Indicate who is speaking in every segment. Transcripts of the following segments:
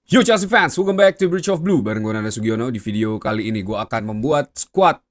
Speaker 1: Yo Chelsea fans, welcome back to Bridge of Blue bareng gue Nanda Sugiono. Di video kali ini gue akan membuat squad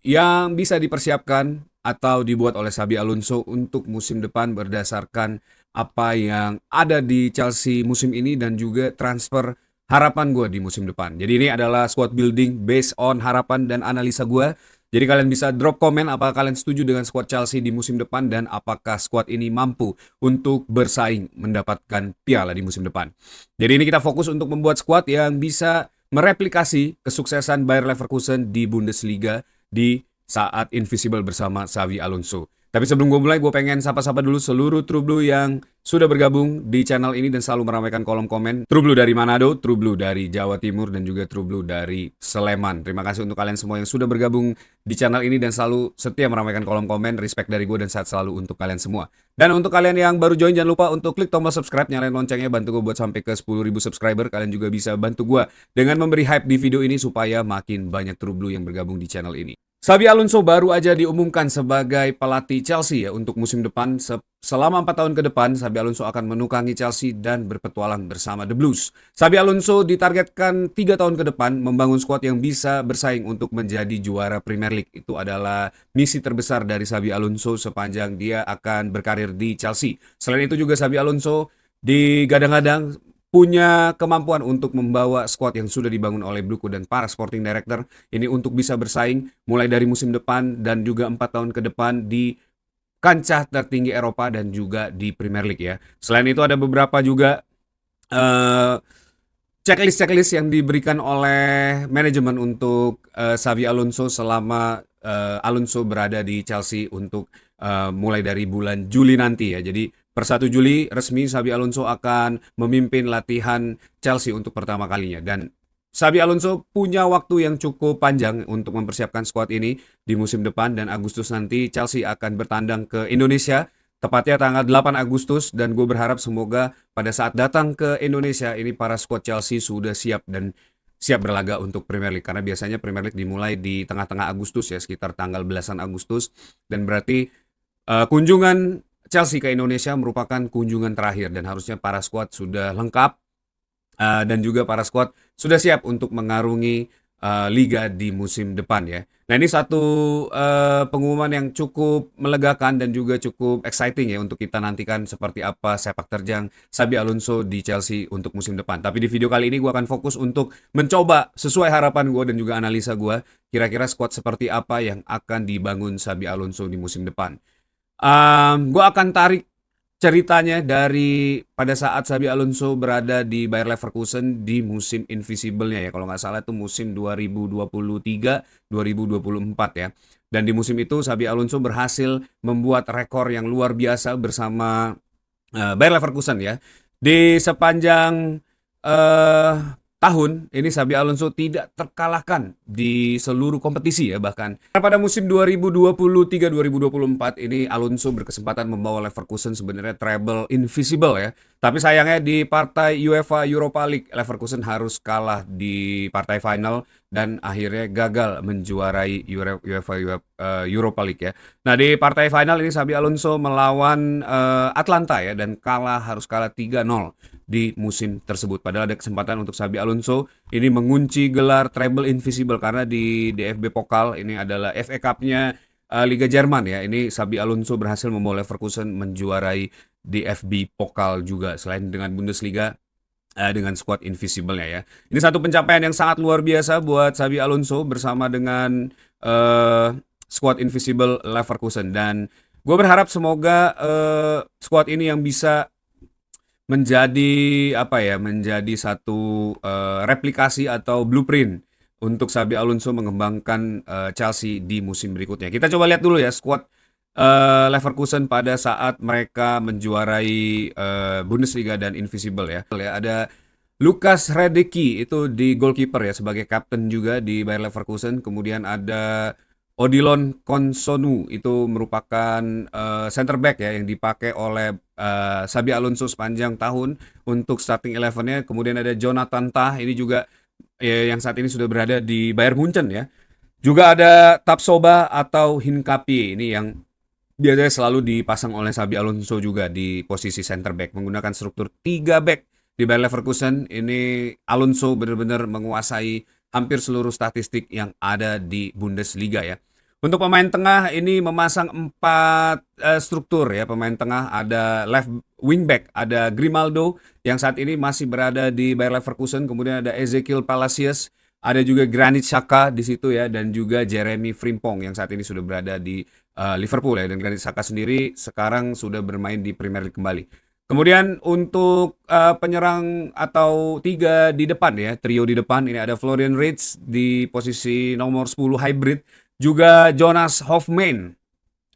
Speaker 1: yang bisa dipersiapkan atau dibuat oleh Xabi Alonso untuk musim depan berdasarkan apa yang ada di Chelsea musim ini dan juga transfer harapan gue di musim depan. Jadi ini adalah squad building based on harapan dan analisa gue. Jadi kalian bisa drop komen apakah kalian setuju dengan squad Chelsea di musim depan dan apakah squad ini mampu untuk bersaing mendapatkan piala di musim depan. Jadi ini kita fokus untuk membuat squad yang bisa mereplikasi kesuksesan Bayer Leverkusen di Bundesliga di saat Invisible bersama Xavi Alonso. Tapi sebelum gue mulai, gue pengen sapa-sapa dulu seluruh True Blue yang sudah bergabung di channel ini dan selalu meramaikan kolom komen. True Blue dari Manado, True Blue dari Jawa Timur, dan juga True Blue dari Sleman. Terima kasih untuk kalian semua yang sudah bergabung di channel ini dan selalu setia meramaikan kolom komen. Respect dari gue dan sehat selalu untuk kalian semua. Dan untuk kalian yang baru join, jangan lupa untuk klik tombol subscribe, nyalain loncengnya, bantu gue buat sampai ke 10.000 subscriber. Kalian juga bisa bantu gue dengan memberi hype di video ini supaya makin banyak True Blue yang bergabung di channel ini. Xabi Alonso baru aja diumumkan sebagai pelatih Chelsea ya untuk musim depan. Selama 4 tahun ke depan, Xabi Alonso akan menukangi Chelsea dan berpetualang bersama The Blues. Xabi Alonso ditargetkan 3 tahun ke depan membangun skuad yang bisa bersaing untuk menjadi juara Premier League. Itu adalah misi terbesar dari Xabi Alonso sepanjang dia akan berkarir di Chelsea. Selain itu juga Xabi Alonso digadang-gadang punya kemampuan untuk membawa skuad yang sudah dibangun oleh Bluko dan para sporting director ini untuk bisa bersaing mulai dari musim depan dan juga 4 tahun ke depan di kancah tertinggi Eropa dan juga di Premier League ya. Selain itu ada beberapa juga uh, checklist yang diberikan oleh manajemen untuk Xavi Alonso selama Alonso berada di Chelsea untuk mulai dari bulan Juli nanti ya. Jadi per 1 Juli resmi Xabi Alonso akan memimpin latihan Chelsea untuk pertama kalinya. Dan Xabi Alonso punya waktu yang cukup panjang untuk mempersiapkan skuad ini di musim depan dan Agustus nanti Chelsea akan bertandang ke Indonesia tepatnya tanggal 8 Agustus dan gue berharap semoga pada saat datang ke Indonesia ini para skuad Chelsea sudah siap dan siap berlaga untuk Premier League karena biasanya Premier League dimulai di tengah-tengah Agustus ya sekitar tanggal belasan Agustus dan berarti kunjungan Chelsea ke Indonesia merupakan kunjungan terakhir dan harusnya para skuad sudah lengkap dan juga para skuad sudah siap untuk mengarungi liga di musim depan ya. Nah ini satu pengumuman yang cukup melegakan dan juga cukup exciting ya untuk kita nantikan seperti apa sepak terjang Xabi Alonso di Chelsea untuk musim depan. Tapi di video kali ini gue akan fokus untuk mencoba sesuai harapan gue dan juga analisa gue kira-kira skuad seperti apa yang akan dibangun Xabi Alonso di musim depan. Gue akan tarik ceritanya dari pada saat Xabi Alonso berada di Bayer Leverkusen di musim Invisible-nya ya. Kalau nggak salah itu musim 2023-2024 ya. Dan di musim itu Xabi Alonso berhasil membuat rekor yang luar biasa bersama Bayer Leverkusen ya. Di sepanjang eh, tahun ini Xabi Alonso tidak terkalahkan di seluruh kompetisi ya bahkan. Pada musim 2023-2024 ini Alonso berkesempatan membawa Leverkusen sebenarnya treble invisible ya. Tapi sayangnya di partai UEFA Europa League Leverkusen harus kalah di partai final dan akhirnya gagal menjuarai UEFA Europa League ya. Nah di partai final ini Xabi Alonso melawan Atlanta ya dan harus kalah 3-0 di musim tersebut. Padahal ada kesempatan untuk Xabi Alonso ini mengunci gelar treble invisible karena di DFB Pokal ini adalah FA Cup-nya Liga Jerman ya. Ini Xabi Alonso berhasil membawa Leverkusen menjuarai DFB Pokal juga selain dengan Bundesliga dengan squad invisible-nya ya. Ini satu pencapaian yang sangat luar biasa buat Xabi Alonso bersama dengan squad invisible Leverkusen dan gue berharap semoga squad ini yang bisa menjadi apa ya, menjadi satu replikasi atau blueprint untuk Xabi Alonso mengembangkan Chelsea di musim berikutnya. Kita coba lihat dulu ya squad Leverkusen pada saat mereka menjuarai Bundesliga dan Invisible ya. Ada Lukas Hradecky itu di goalkeeper ya sebagai kapten juga di Bayer Leverkusen. Kemudian ada Odilon Konsonu itu merupakan center back ya yang dipakai oleh Xabi Alonso sepanjang tahun untuk starting 11-nya. Kemudian ada Jonathan Tah ini juga yang saat ini sudah berada di Bayern Munchen ya. Juga ada Tapsoba atau Hincapie ini yang biasanya selalu dipasang oleh Xabi Alonso juga di posisi center back menggunakan struktur 3 back di Bayer Leverkusen ini Alonso benar-benar menguasai hampir seluruh statistik yang ada di Bundesliga ya. Untuk pemain tengah ini memasang empat struktur ya. Pemain tengah ada left wingback, ada Grimaldo yang saat ini masih berada di Bayer Leverkusen. Kemudian ada Ezekiel Palacios, ada juga Granit Xhaka di situ ya, dan juga Jeremy Frimpong yang saat ini sudah berada di Liverpool ya. Dan Granit Xhaka sendiri sekarang sudah bermain di Premier League kembali. Kemudian untuk penyerang atau tiga di depan ya, trio di depan ini ada Florian Wirtz di posisi nomor 10 hybrid, juga Jonas Hofmann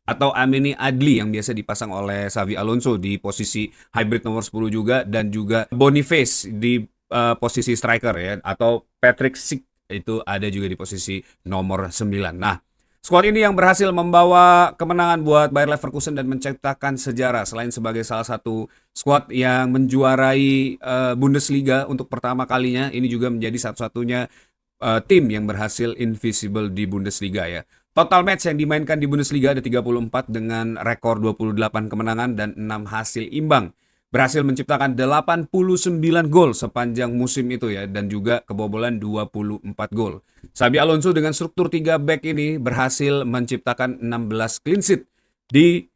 Speaker 1: atau Amini Adli yang biasa dipasang oleh Xavi Alonso di posisi hybrid nomor 10 juga, dan juga Boniface di posisi striker ya, atau Patrick Schick itu ada juga di posisi nomor 9. Nah, skuad ini yang berhasil membawa kemenangan buat Bayer Leverkusen dan menciptakan sejarah selain sebagai salah satu skuad yang menjuarai Bundesliga untuk pertama kalinya. Ini juga menjadi satu-satunya tim yang berhasil invisible di Bundesliga ya. Total match yang dimainkan di Bundesliga ada 34 dengan rekor 28 kemenangan dan 6 hasil imbang. Berhasil menciptakan 89 gol sepanjang musim itu ya, dan juga kebobolan 24 gol. Xabi Alonso dengan struktur 3 back ini berhasil menciptakan 16 clean sheet di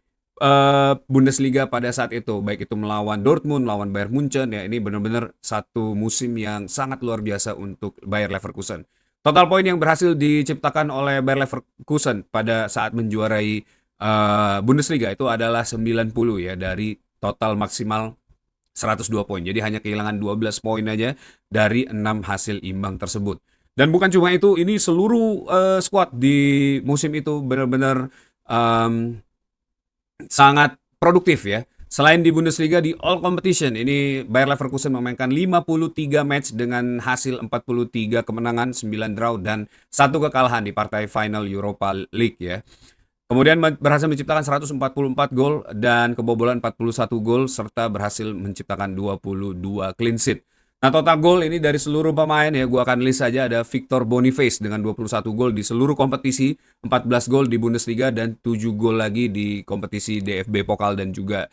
Speaker 1: Bundesliga pada saat itu, baik itu melawan Dortmund, melawan Bayern Munchen ya. Ini benar-benar satu musim yang sangat luar biasa untuk Bayer Leverkusen. Total poin yang berhasil diciptakan oleh Bayer Leverkusen pada saat menjuarai Bundesliga itu adalah 90 ya, dari total maksimal 102 poin. Jadi hanya kehilangan 12 poin aja dari 6 hasil imbang tersebut. Dan bukan cuma itu, ini seluruh squad di musim itu benar-benar sangat produktif ya. Selain di Bundesliga, di all competition ini Bayer Leverkusen memainkan 53 match dengan hasil 43 kemenangan, 9 draw, dan 1 kekalahan di partai final Europa League ya. Kemudian berhasil menciptakan 144 gol dan kebobolan 41 gol, serta berhasil menciptakan 22 clean sheet. Nah, total gol ini dari seluruh pemain ya, gua akan list saja. Ada Victor Boniface dengan 21 gol di seluruh kompetisi, 14 gol di Bundesliga, dan 7 gol lagi di kompetisi DFB Pokal dan juga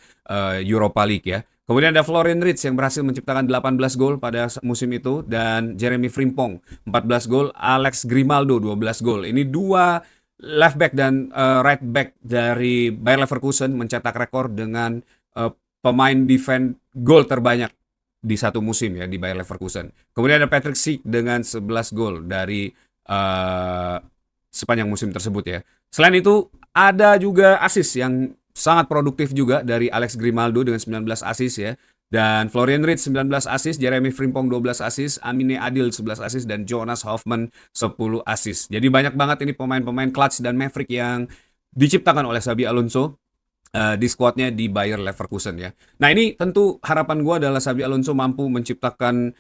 Speaker 1: Europa League ya. Kemudian ada Florian Wirtz yang berhasil menciptakan 18 gol pada musim itu, dan Jeremy Frimpong 14 gol, Alex Grimaldo 12 gol. Ini dua left back dan right back dari Bayer Leverkusen mencetak rekor dengan pemain defense gol terbanyak di satu musim ya di Bayer Leverkusen. Kemudian ada Patrick Schick dengan 11 gol dari sepanjang musim tersebut ya. Selain itu ada juga assist yang sangat produktif juga dari Alex Grimaldo dengan 19 assist ya. Dan Florian Wirtz 19 assist, Jeremy Frimpong 12 assist, Amine Adil 11 assist, dan Jonas Hofmann 10 assist. Jadi banyak banget ini pemain-pemain clutch dan maverick yang diciptakan oleh Xabi Alonso di squadnya di Bayer Leverkusen ya. Nah, ini tentu harapan gue adalah Xabi Alonso mampu menciptakan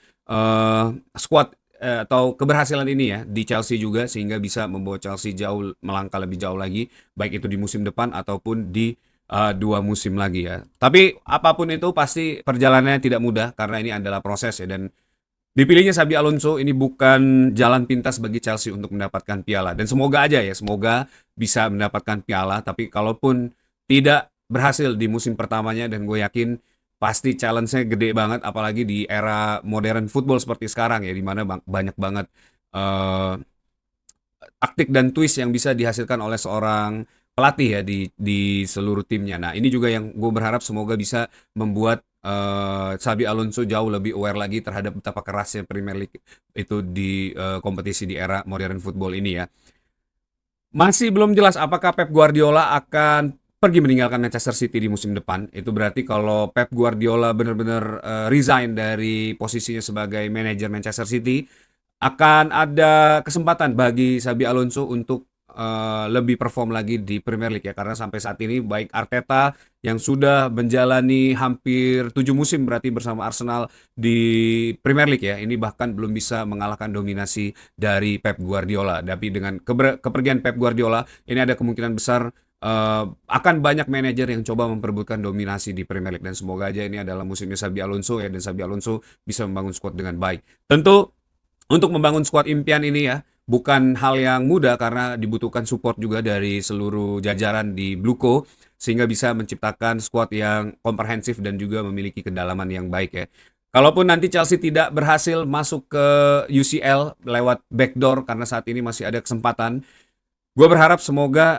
Speaker 1: squad atau keberhasilan ini ya di Chelsea juga, sehingga bisa membawa Chelsea jauh, melangkah lebih jauh lagi, baik itu di musim depan ataupun di 2 musim lagi ya. Tapi apapun itu pasti perjalanannya tidak mudah karena ini adalah proses ya, dan dipilihnya Xabi Alonso ini bukan jalan pintas bagi Chelsea untuk mendapatkan piala. Dan semoga aja ya, semoga bisa mendapatkan piala. Tapi kalaupun tidak berhasil di musim pertamanya, dan gue yakin pasti challenge-nya gede banget, apalagi di era modern football seperti sekarang ya, dimana banyak banget taktik dan twist yang bisa dihasilkan oleh seorang pelatih ya di seluruh timnya. Nah, ini juga yang gue berharap semoga bisa membuat Xabi Alonso jauh lebih aware lagi terhadap betapa kerasnya Premier League itu di kompetisi di era modern football ini ya. Masih belum jelas apakah Pep Guardiola akan pergi meninggalkan Manchester City di musim depan. Itu berarti kalau Pep Guardiola benar-benar resign dari posisinya sebagai manajer Manchester City, akan ada kesempatan bagi Xabi Alonso untuk lebih perform lagi di Premier League ya, karena sampai saat ini baik Arteta yang sudah menjalani hampir 7 musim berarti bersama Arsenal di Premier League ya, ini bahkan belum bisa mengalahkan dominasi dari Pep Guardiola. Tapi dengan kepergian Pep Guardiola, ini ada kemungkinan besar akan banyak manajer yang coba memperebutkan dominasi di Premier League, dan semoga aja ini adalah musimnya Xabi Alonso ya, dan Xabi Alonso bisa membangun skuad dengan baik. Tentu untuk membangun skuad impian ini ya bukan hal yang mudah, karena dibutuhkan support juga dari seluruh jajaran di Bluco, sehingga bisa menciptakan skuad yang komprehensif dan juga memiliki kedalaman yang baik ya. Kalaupun nanti Chelsea tidak berhasil masuk ke UCL lewat backdoor karena saat ini masih ada kesempatan, gue berharap semoga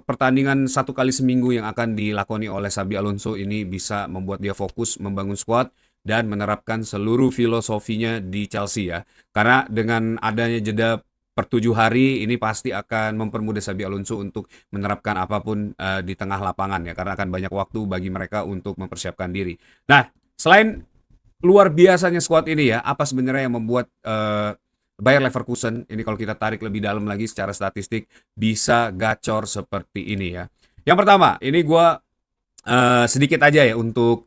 Speaker 1: pertandingan satu kali seminggu yang akan dilakoni oleh Xabi Alonso ini bisa membuat dia fokus membangun skuad dan menerapkan seluruh filosofinya di Chelsea ya. Karena dengan adanya jeda per 7 hari ini pasti akan mempermudah Xabi Alonso untuk menerapkan apapun di tengah lapangan ya. Karena akan banyak waktu bagi mereka untuk mempersiapkan diri. Nah, selain luar biasanya skuad ini ya, apa sebenarnya yang membuat Bayer Leverkusen ini kalau kita tarik lebih dalam lagi secara statistik bisa gacor seperti ini ya. Yang pertama, ini gue sedikit aja ya untuk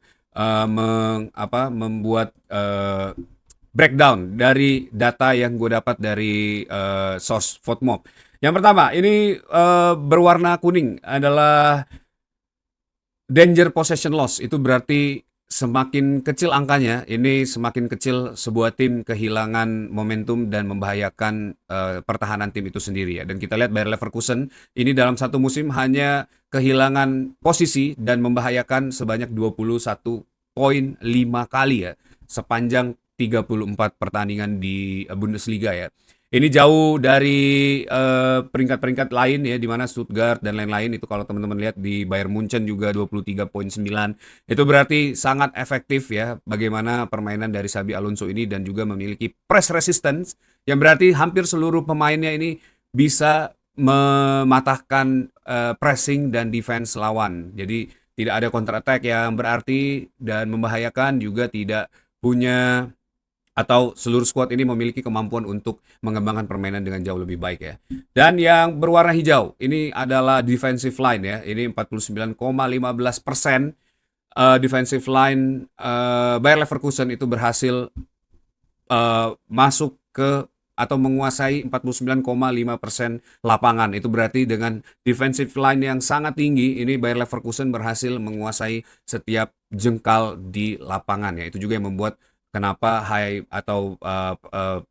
Speaker 1: membuat breakdown dari data yang gue dapat dari source FODMOB. Yang pertama, ini berwarna kuning adalah danger possession loss. Itu berarti semakin kecil angkanya, ini semakin kecil sebuah tim kehilangan momentum dan membahayakan pertahanan tim itu sendiri ya. Dan kita lihat Bayer Leverkusen ini dalam satu musim hanya kehilangan posisi dan membahayakan sebanyak 21,5 kali ya sepanjang 34 pertandingan di Bundesliga ya. Ini jauh dari peringkat-peringkat lain ya, di mana Stuttgart dan lain-lain itu kalau teman-teman lihat di Bayern Munchen juga 23,9. Itu berarti sangat efektif ya bagaimana permainan dari Xabi Alonso ini dan juga memiliki press resistance yang berarti hampir seluruh pemainnya ini bisa mematahkan pressing dan defense lawan. Jadi tidak ada counter attack yang berarti dan membahayakan, juga tidak punya atau seluruh squad ini memiliki kemampuan untuk mengembangkan permainan dengan jauh lebih baik ya. Dan yang berwarna hijau ini adalah defensive line ya. Ini 49,15% defensive line Bayer Leverkusen itu berhasil masuk ke atau menguasai 49,5% lapangan. Itu berarti dengan defensive line yang sangat tinggi, ini Bayer Leverkusen berhasil menguasai setiap jengkal di lapangan ya. Itu juga yang membuat kenapa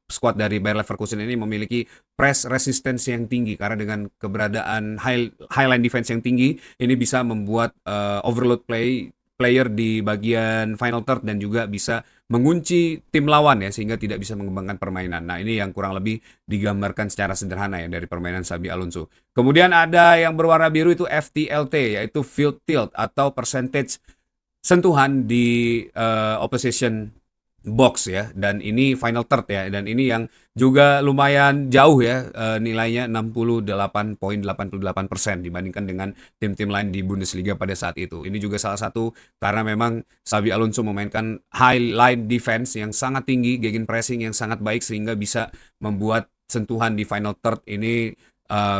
Speaker 1: squad dari Bayer Leverkusen ini memiliki press resistance yang tinggi, karena dengan keberadaan highline defense yang tinggi ini bisa membuat overload player di bagian final third dan juga bisa mengunci tim lawan ya sehingga tidak bisa mengembangkan permainan. Nah, ini yang kurang lebih digambarkan secara sederhana ya dari permainan Xabi Alonso. Kemudian ada yang berwarna biru itu FTLT, yaitu field tilt atau percentage sentuhan di opposition box ya, dan ini final third ya, dan ini yang juga lumayan jauh ya nilainya 68,88% dibandingkan dengan tim-tim lain di Bundesliga pada saat itu. Ini juga salah satu karena memang Xabi Alonso memainkan high line defense yang sangat tinggi, gegen pressing yang sangat baik sehingga bisa membuat sentuhan di final third ini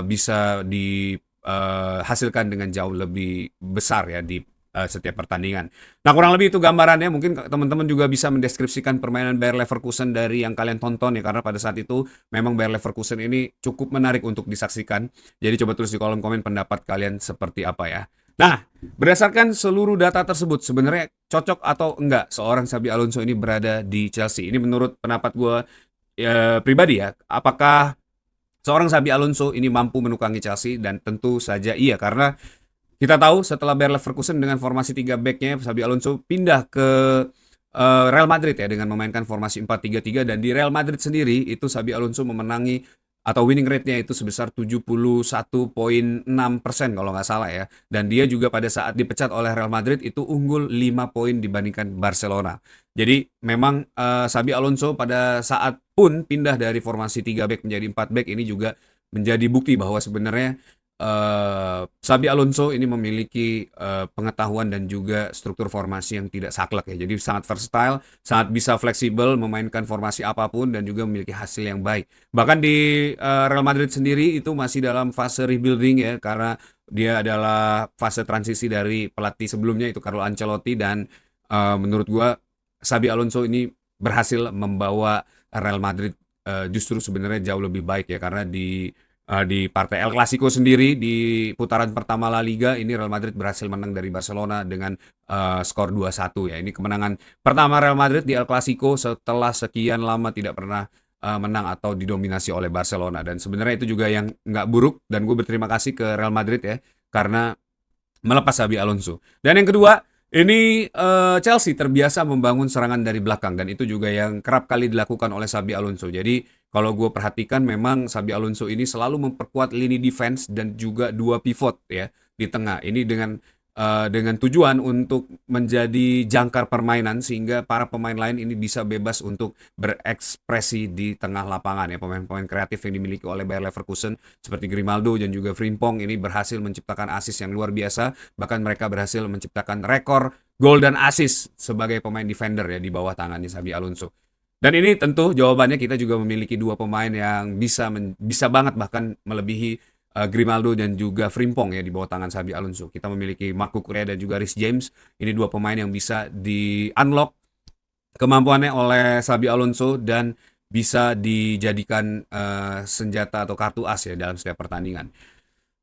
Speaker 1: bisa dihasilkan dengan jauh lebih besar ya di setiap pertandingan. Nah, kurang lebih itu gambarannya. Mungkin teman-teman juga bisa mendeskripsikan permainan Bayer Leverkusen dari yang kalian tonton ya, karena pada saat itu memang Bayer Leverkusen ini cukup menarik untuk disaksikan. Jadi coba tulis di kolom komen pendapat kalian seperti apa ya. Nah, berdasarkan seluruh data tersebut, sebenarnya cocok atau enggak seorang Xabi Alonso ini berada di Chelsea? Ini menurut pendapat gue pribadi ya. Apakah seorang Xabi Alonso ini mampu menukangi Chelsea? Dan tentu saja iya, karena kita tahu setelah Bayer Leverkusen dengan formasi 3 back-nya, Xabi Alonso pindah ke Real Madrid ya dengan memainkan formasi 4-3-3, dan di Real Madrid sendiri itu Xabi Alonso memenangi atau winning rate-nya itu sebesar 71,6% kalau nggak salah ya. Dan dia juga pada saat dipecat oleh Real Madrid itu unggul 5 poin dibandingkan Barcelona. Jadi memang Xabi Alonso pada saat pun pindah dari formasi 3 back menjadi 4 back ini juga menjadi bukti bahwa sebenarnya Xabi Alonso ini memiliki pengetahuan dan juga struktur formasi yang tidak saklek ya. Jadi sangat versatile, sangat bisa fleksibel memainkan formasi apapun dan juga memiliki hasil yang baik. Bahkan di Real Madrid sendiri itu masih dalam fase rebuilding ya, karena dia adalah fase transisi dari pelatih sebelumnya itu Carlo Ancelotti, dan menurut gua Xabi Alonso ini berhasil membawa Real Madrid justru sebenarnya jauh lebih baik ya, karena di partai El Clasico sendiri di putaran pertama La Liga ini Real Madrid berhasil menang dari Barcelona dengan skor 2-1 ya. Ini kemenangan pertama Real Madrid di El Clasico setelah sekian lama tidak pernah menang atau didominasi oleh Barcelona, dan sebenarnya itu juga yang nggak buruk, dan gue berterima kasih ke Real Madrid ya karena melepas Xabi Alonso. Dan yang kedua, Ini Chelsea terbiasa membangun serangan dari belakang dan itu juga yang kerap kali dilakukan oleh Xabi Alonso. Jadi kalau gue perhatikan memang Xabi Alonso ini selalu memperkuat lini defense dan juga dua pivot ya di tengah. Ini dengan tujuan untuk menjadi jangkar permainan sehingga para pemain lain ini bisa bebas untuk berekspresi di tengah lapangan ya. Pemain-pemain kreatif yang dimiliki oleh Bayer Leverkusen seperti Grimaldo dan juga Frimpong ini berhasil menciptakan assist yang luar biasa. Bahkan mereka berhasil menciptakan rekor gol dan assist sebagai pemain defender ya di bawah tangannya Xabi Alonso. Dan ini tentu jawabannya kita juga memiliki dua pemain yang bisa banget bahkan melebihi Grimaldo dan juga Frimpong ya di bawah tangan Xabi Alonso. Kita memiliki Marco Correa dan juga Reece James. Ini dua pemain yang bisa di-unlock kemampuannya oleh Xabi Alonso dan bisa dijadikan senjata atau kartu as ya dalam setiap pertandingan.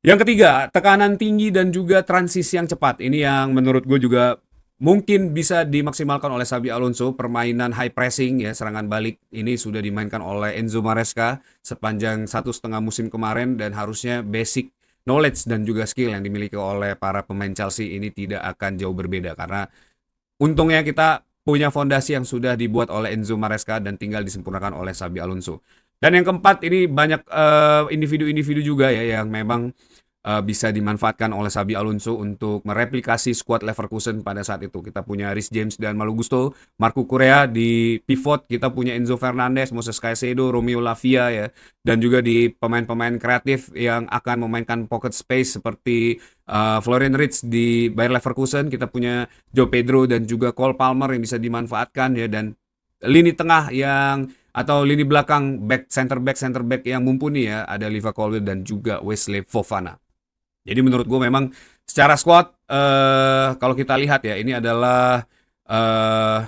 Speaker 1: Yang ketiga, tekanan tinggi dan juga transisi yang cepat. Ini yang menurut gue juga mungkin bisa dimaksimalkan oleh Xabi Alonso. Permainan high pressing ya, serangan balik ini sudah dimainkan oleh Enzo Maresca sepanjang 1,5 musim kemarin dan harusnya basic knowledge dan juga skill yang dimiliki oleh para pemain Chelsea ini tidak akan jauh berbeda karena untungnya kita punya fondasi yang sudah dibuat oleh Enzo Maresca dan tinggal disempurnakan oleh Xabi Alonso. Dan yang keempat ini banyak individu-individu juga ya yang memang bisa dimanfaatkan oleh Xabi Alonso untuk mereplikasi skuad Leverkusen pada saat itu. Kita punya Reece James dan Malo Gusto, Marco Correa di pivot, kita punya Enzo Fernandez, Moses Caicedo, Romeo Lavia ya, dan juga di pemain-pemain kreatif yang akan memainkan pocket space seperti Florian Wirtz di Bayer Leverkusen, kita punya Joe Pedro dan juga Cole Palmer yang bisa dimanfaatkan ya, dan lini tengah yang atau lini belakang center back yang mumpuni ya, ada Liva Colwill dan juga Wesley Fofana. Jadi menurut gue memang secara squad kalau kita lihat ya ini adalah eh,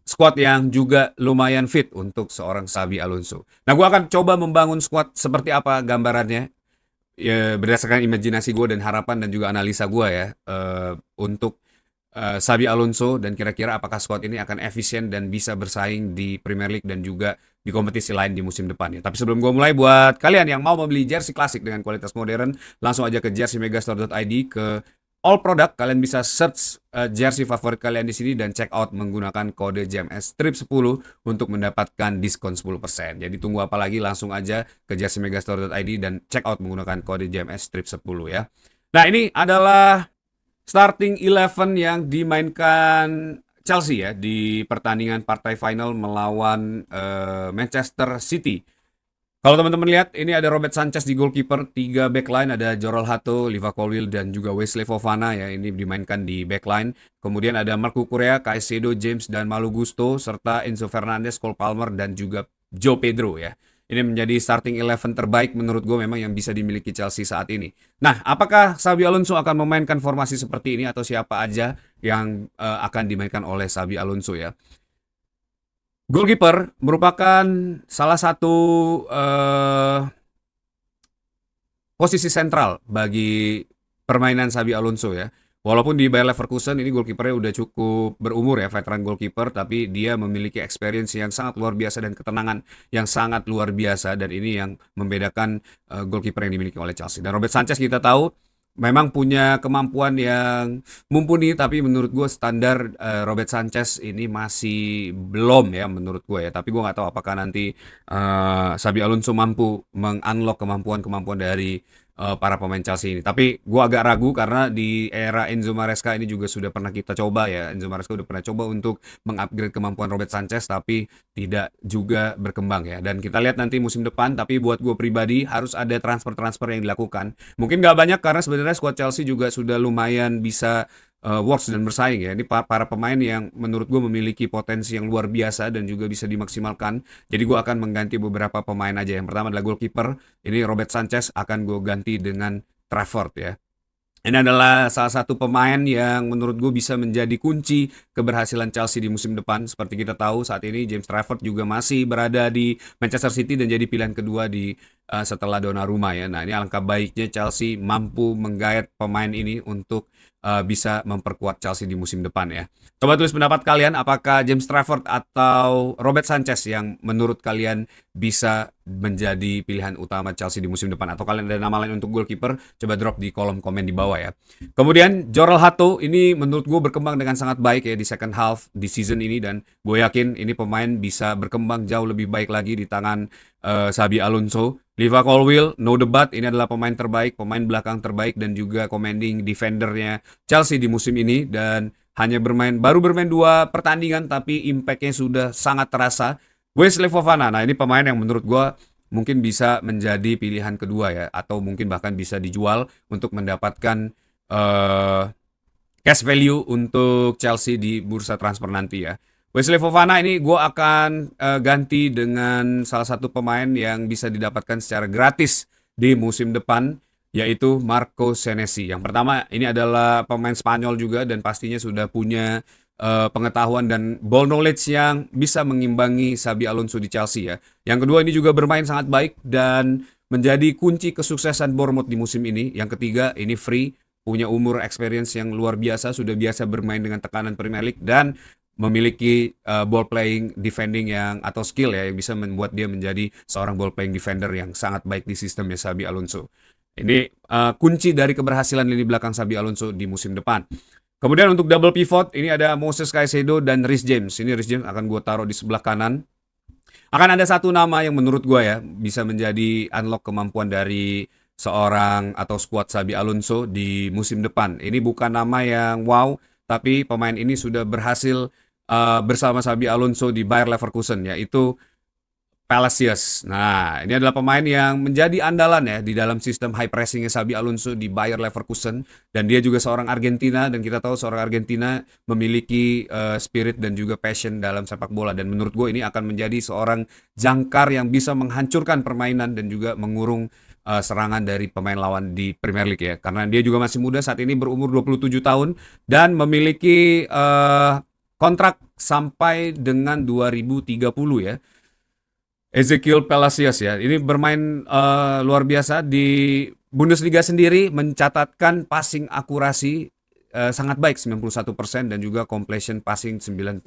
Speaker 1: squad yang juga lumayan fit untuk seorang Xabi Alonso. Nah, gue akan coba membangun squad seperti apa gambarannya ya, berdasarkan imajinasi gue dan harapan dan juga analisa gue ya untuk Xabi Alonso dan kira-kira apakah squad ini akan efisien dan bisa bersaing di Premier League dan juga di kompetisi lain di musim depan ya. Tapi sebelum gue mulai, buat kalian yang mau membeli jersey klasik dengan kualitas modern, langsung aja ke jerseymegastore.id, ke all product kalian bisa search jersey favorit kalian di sini dan check out menggunakan kode JMS Strip 10 untuk mendapatkan diskon 10%. Jadi tunggu apa lagi, langsung aja ke jerseymegastore.id dan check out menggunakan kode JMS Strip 10 ya. Nah, ini adalah starting 11 yang dimainkan Chelsea ya di pertandingan partai final melawan Manchester City. Kalau teman-teman lihat, ini ada Robert Sanchez di goalkeeper, 3 backline, ada Jorel Hato, Liva Colwill, dan juga Wesley Fofana ya, ini dimainkan di backline. Kemudian ada Marco Correa, Caicedo, James, dan Malo Gusto, serta Enzo Fernandez, Cole Palmer, dan juga Joe Pedro ya. Ini menjadi starting 11 terbaik menurut gue memang yang bisa dimiliki Chelsea saat ini. Nah, apakah Xabi Alonso akan memainkan formasi seperti ini atau siapa aja yang akan dimainkan oleh Xabi Alonso ya? Goalkeeper merupakan salah satu posisi sentral bagi permainan Xabi Alonso ya. Walaupun di Bayer Leverkusen ini goalkeepernya udah cukup berumur ya, veteran goalkeeper, tapi dia memiliki experience yang sangat luar biasa dan ketenangan yang sangat luar biasa, dan ini yang membedakan goalkeeper yang dimiliki oleh Chelsea. Dan Robert Sanchez kita tahu memang punya kemampuan yang mumpuni, tapi menurut gue standar Robert Sanchez ini masih belum ya menurut gue ya. Tapi gue nggak tahu apakah nanti Xabi Alonso mampu meng-unlock kemampuan-kemampuan dari para pemain Chelsea ini. Tapi gue agak ragu karena di era Enzo Maresca ini juga sudah pernah kita coba ya. Enzo Maresca udah pernah coba untuk mengupgrade kemampuan Robert Sanchez tapi tidak juga berkembang ya. Dan kita lihat nanti musim depan, tapi buat gue pribadi harus ada transfer-transfer yang dilakukan. Mungkin nggak banyak karena sebenarnya squad Chelsea juga sudah lumayan bisa works dan bersaing ya. Ini para pemain yang menurut gue memiliki potensi yang luar biasa dan juga bisa dimaksimalkan. Jadi gue akan mengganti beberapa pemain aja. Yang pertama adalah goalkeeper. Ini Robert Sanchez akan gue ganti dengan Trafford ya. Ini adalah salah satu pemain yang menurut gue bisa menjadi kunci keberhasilan Chelsea di musim depan. Seperti kita tahu saat ini James Trafford juga masih berada di Manchester City dan jadi pilihan kedua di setelah Donnarumma ya. Nah, ini alangkah baiknya Chelsea mampu menggait pemain ini untuk bisa memperkuat Chelsea di musim depan ya. Coba tulis pendapat kalian, apakah James Trafford atau Robert Sanchez yang menurut kalian bisa menjadi pilihan utama Chelsea di musim depan, atau kalian ada nama lain untuk goalkeeper? Coba drop di kolom komen di bawah ya. Kemudian Jorel Hato ini menurut gue berkembang dengan sangat baik ya di second half di season ini, dan gue yakin ini pemain bisa berkembang jauh lebih baik lagi di tangan Xabi Alonso. Liva Colwill, no debat, ini adalah pemain terbaik, pemain belakang terbaik dan juga commanding defendernya Chelsea di musim ini, dan baru bermain 2 pertandingan tapi impactnya sudah sangat terasa. Wesley Fofana, nah ini pemain yang menurut gue mungkin bisa menjadi pilihan kedua ya, atau mungkin bahkan bisa dijual untuk mendapatkan uh, cash value untuk Chelsea di bursa transfer nanti ya. Wesley Fofana ini gue akan ganti dengan salah satu pemain yang bisa didapatkan secara gratis di musim depan, yaitu Marco Senesi. Yang pertama ini adalah pemain Spanyol juga dan pastinya sudah punya pengetahuan dan ball knowledge yang bisa mengimbangi Xabi Alonso di Chelsea ya. Yang kedua ini juga bermain sangat baik dan menjadi kunci kesuksesan Bournemouth di musim ini. Yang ketiga ini free, punya umur experience yang luar biasa, sudah biasa bermain dengan tekanan Premier League dan memiliki ball playing defending yang atau skill ya yang bisa membuat dia menjadi seorang ball playing defender yang sangat baik di sistemnya Xabi Alonso. Ini kunci dari keberhasilan lini belakang Xabi Alonso di musim depan. Kemudian untuk double pivot ini ada Moses Caicedo dan Reece James. Ini Reece James akan gue taruh di sebelah kanan. Akan ada satu nama yang menurut gue ya bisa menjadi unlock kemampuan dari seorang atau squad Xabi Alonso di musim depan. Ini bukan nama yang wow, tapi pemain ini sudah berhasil bersama Xabi Alonso di Bayer Leverkusen, yaitu Palacios. Nah, ini adalah pemain yang menjadi andalan ya di dalam sistem high pressingnya Xabi Alonso di Bayer Leverkusen, dan dia juga seorang Argentina, dan kita tahu seorang Argentina memiliki spirit dan juga passion dalam sepak bola, dan menurut gue ini akan menjadi seorang jangkar yang bisa menghancurkan permainan dan juga mengurung serangan dari pemain lawan di Premier League ya, karena dia juga masih muda, saat ini berumur 27 tahun dan memiliki kontrak sampai dengan 2030 ya. Ezequiel Palacios ya, ini bermain luar biasa di Bundesliga sendiri, mencatatkan passing akurasi sangat baik 91% dan juga completion passing 93%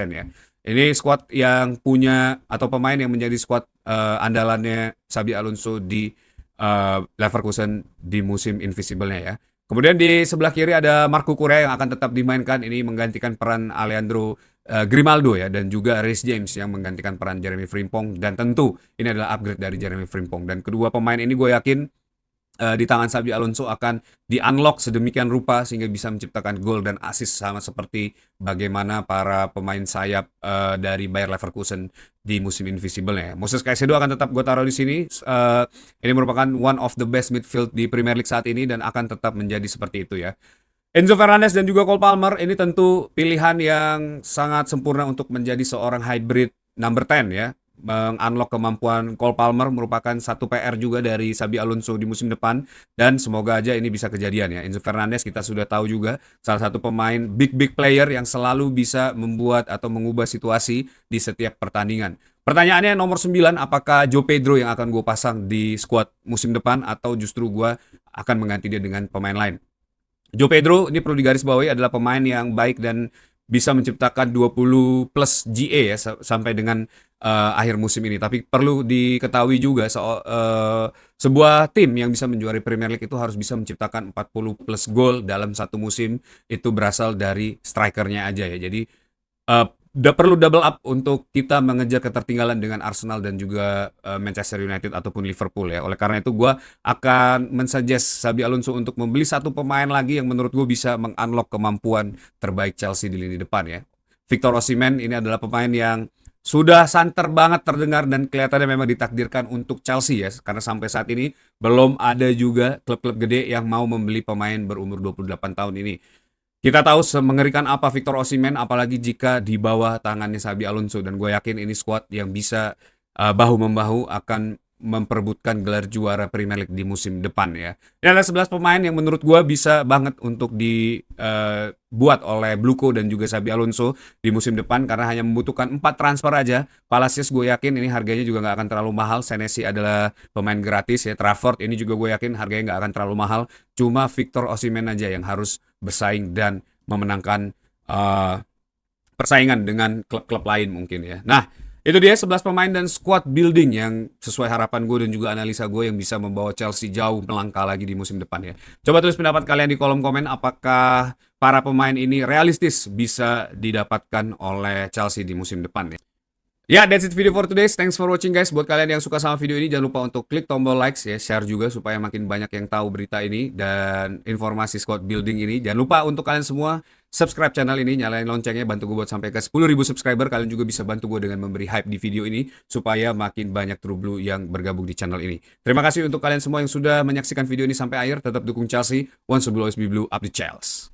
Speaker 1: ya. Ini squad yang punya atau pemain yang menjadi squad andalannya Xabi Alonso di Leverkusen di musim invisible-nya ya. Kemudian di sebelah kiri ada Marco Correa yang akan tetap dimainkan, ini menggantikan peran Alejandro Grimaldo ya, dan juga Reece James yang menggantikan peran Jeremy Frimpong, dan tentu ini adalah upgrade dari Jeremy Frimpong, dan kedua pemain ini gue yakin di tangan Xabi Alonso akan di-unlock sedemikian rupa sehingga bisa menciptakan gol dan assist sama seperti bagaimana para pemain sayap dari Bayer Leverkusen di musim invisible ya. Moses Caicedo akan tetap gue taruh di sini. Ini merupakan one of the best midfield di Premier League saat ini dan akan tetap menjadi seperti itu ya. Enzo Fernandez dan juga Cole Palmer ini tentu pilihan yang sangat sempurna untuk menjadi seorang hybrid number 10 ya. Mengunlock kemampuan Cole Palmer merupakan satu PR juga dari Xabi Alonso di musim depan, dan semoga aja ini bisa kejadian ya. Enzo Fernandez kita sudah tahu juga salah satu pemain big player yang selalu bisa membuat atau mengubah situasi di setiap pertandingan. Pertanyaannya nomor 9, apakah Joe Pedro yang akan gue pasang di squad musim depan atau justru gue akan mengganti dia dengan pemain lain? Joe Pedro ini perlu digarisbawahi adalah pemain yang baik dan bisa menciptakan 20 plus GA ya sampai dengan akhir musim ini. Tapi perlu diketahui juga sebuah tim yang bisa menjuari Premier League itu harus bisa menciptakan 40 plus gol dalam satu musim, itu berasal dari strikernya aja ya. Jadi perlu double up untuk kita mengejar ketertinggalan dengan Arsenal dan juga Manchester United ataupun Liverpool ya. Oleh karena itu gue akan mensuggest Xabi Alonso untuk membeli satu pemain lagi yang menurut gue bisa mengunlock kemampuan terbaik Chelsea di lini depan ya. Victor Osimhen ini adalah pemain yang sudah santer banget terdengar dan kelihatannya memang ditakdirkan untuk Chelsea ya, karena sampai saat ini belum ada juga klub-klub gede yang mau membeli pemain berumur 28 tahun ini. Kita tahu semengerikan apa Victor Osimhen, apalagi jika di bawah tangannya Xabi Alonso, dan gue yakin ini squad yang bisa bahu-membahu akan memperebutkan gelar juara Premier League di musim depan ya. Dan ada 11 pemain yang menurut gua bisa banget untuk dibuat oleh Bluco dan juga Xabi Alonso di musim depan karena hanya membutuhkan 4 transfer aja. Palacios gue yakin ini harganya juga nggak akan terlalu mahal. Senesi adalah pemain gratis ya. Trafford ini juga gue yakin harganya nggak akan terlalu mahal. Cuma Victor Osimhen aja yang harus bersaing dan memenangkan persaingan dengan klub-klub lain mungkin ya. Nah, itu dia 11 pemain dan squad building yang sesuai harapan gue dan juga analisa gue yang bisa membawa Chelsea jauh melangkah lagi di musim depan ya. Coba tulis pendapat kalian di kolom komen apakah para pemain ini realistis bisa didapatkan oleh Chelsea di musim depan ya. Ya, that's it video for today. Thanks for watching guys. Buat kalian yang suka sama video ini, jangan lupa untuk klik tombol likes ya, share juga supaya makin banyak yang tahu berita ini dan informasi squad building ini. Jangan lupa untuk kalian semua subscribe channel ini, nyalain loncengnya, bantu gue buat sampai ke 10.000 subscriber. Kalian juga bisa bantu gue dengan memberi hype di video ini supaya makin banyak True Blue yang bergabung di channel ini. Terima kasih untuk kalian semua yang sudah menyaksikan video ini sampai akhir. Tetap dukung Chelsea. Once the blue, always be blue. Up the Chelsea.